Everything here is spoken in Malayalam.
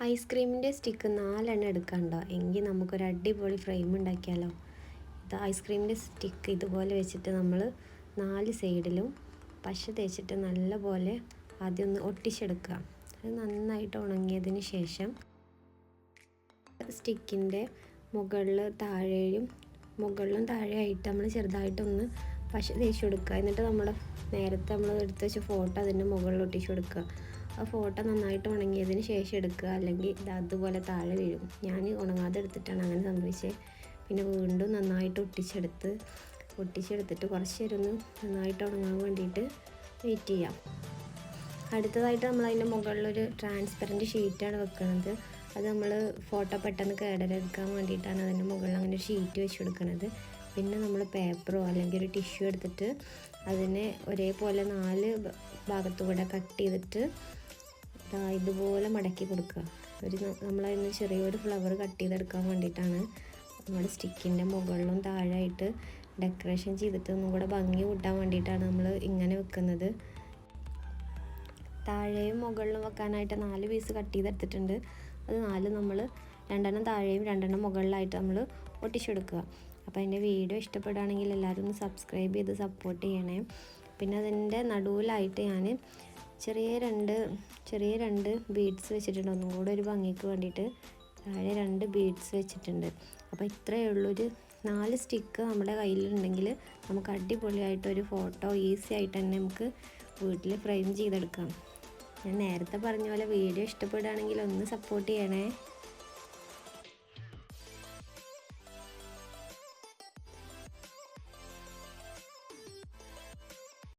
ഐസ്ക്രീമിൻ്റെ സ്റ്റിക്ക് 4 എടുക്കണ്ടോ എങ്കിൽ നമുക്കൊരു അടിപൊളി ഫ്രെയിം ഉണ്ടാക്കിയാലോ. ഇത് ഐസ്ക്രീമിൻ്റെ സ്റ്റിക്ക് ഇതുപോലെ വെച്ചിട്ട് നമ്മൾ 4 സൈഡിലും പശ തേച്ചിട്ട് നല്ലപോലെ ആദ്യം ഒന്ന് ഒട്ടിച്ചെടുക്കുക. അത് നന്നായിട്ട് ഉണങ്ങിയതിന് ശേഷം സ്റ്റിക്കിൻ്റെ മുകളിലും താഴെയായിട്ട് നമ്മൾ ചെറുതായിട്ടൊന്ന് പശ തേച്ച് കൊടുക്കുക. എന്നിട്ട് നേരത്തെ നമ്മൾ എടുത്ത് വെച്ച ഫോട്ടോ അതിൻ്റെ മുകളിൽ ഒട്ടിച്ച് കൊടുക്കുക. ആ ഫോട്ടോ നന്നായിട്ട് ഉണങ്ങിയതിന് ശേഷം എടുക്കുക, അല്ലെങ്കിൽ ഇത് അതുപോലെ താഴെ വീഴും. ഞാൻ ഉണങ്ങാതെ എടുത്തിട്ടാണ് അങ്ങനെ സംഭവിച്ചത്. പിന്നെ വീണ്ടും നന്നായിട്ട് ഒട്ടിച്ചെടുത്തിട്ട് കുറച്ച് നേരം ഒന്ന് നന്നായിട്ട് ഉണങ്ങാൻ വേണ്ടിയിട്ട് വെയിറ്റ് ചെയ്യാം. അടുത്തതായിട്ട് നമ്മൾ അതിൻ്റെ മുകളിലൊരു ട്രാൻസ്പെറൻറ്റ് ഷീറ്റാണ് വെക്കുന്നത്. അത് നമ്മൾ ഫോട്ടോ പെട്ടെന്ന് കേടരെടുക്കാൻ വേണ്ടിയിട്ടാണ് അതിൻ്റെ മുകളിൽ അങ്ങനെ ഒരു ഷീറ്റ് വെച്ച് കൊടുക്കുന്നത്. പിന്നെ നമ്മൾ പേപ്പറോ അല്ലെങ്കിൽ ഒരു ടിഷ്യൂ എടുത്തിട്ട് അതിനെ ഒരേപോലെ 4 ഭാഗത്തുകൂടെ കട്ട് ചെയ്തിട്ട് ഇതുപോലെ മടക്കി കൊടുക്കുക. നമ്മളതിന് ചെറിയൊരു ഫ്ലവർ കട്ട് ചെയ്തെടുക്കാൻ വേണ്ടിയിട്ടാണ് നമ്മുടെ സ്റ്റിക്കിൻ്റെ മുകളിലും താഴെയായിട്ട് ഡെക്കറേഷൻ ചെയ്തിട്ട് ഒന്നും കൂടെ ഭംഗി കൂട്ടാൻ വേണ്ടിയിട്ടാണ് നമ്മൾ ഇങ്ങനെ വെക്കുന്നത്. താഴെയും മുകളിലും വെക്കാനായിട്ട് 4 പീസ് കട്ട് ചെയ്തെടുത്തിട്ടുണ്ട്. അത് 4 നമ്മൾ 2 താഴെയും 2 മുകളിലായിട്ട് നമ്മൾ ഒട്ടിച്ചെടുക്കുക. അപ്പോൾ അതിൻ്റെ വീഡിയോ ഇഷ്ടപ്പെടുകയാണെങ്കിൽ എല്ലാവരും ഒന്ന് സബ്സ്ക്രൈബ് ചെയ്ത് സപ്പോർട്ട് ചെയ്യണേ. പിന്നെ അതിൻ്റെ നടുവിലായിട്ട് ഞാൻ ചെറിയ രണ്ട് ബീഡ്സ് വെച്ചിട്ടുണ്ട്. ഒന്നും കൂടെ ഒരു ഭംഗിക്ക് വേണ്ടിയിട്ട് താഴെ 2 ബീഡ്സ് വെച്ചിട്ടുണ്ട്. അപ്പോൾ ഇത്രയേ ഉള്ളൂ. ഒരു 4 സ്റ്റിക്ക് നമ്മുടെ കയ്യിലുണ്ടെങ്കിൽ നമുക്ക് അടിപൊളിയായിട്ടൊരു ഫോട്ടോ ഈസി ആയിട്ട് തന്നെ നമുക്ക് വീട്ടിൽ ഫ്രെയിം ചെയ്തെടുക്കാം. ഞാൻ നേരത്തെ പറഞ്ഞ പോലെ വീഡിയോ ഇഷ്ടപ്പെടുകയാണെങ്കിൽ ഒന്ന് സപ്പോർട്ട് ചെയ്യണേ.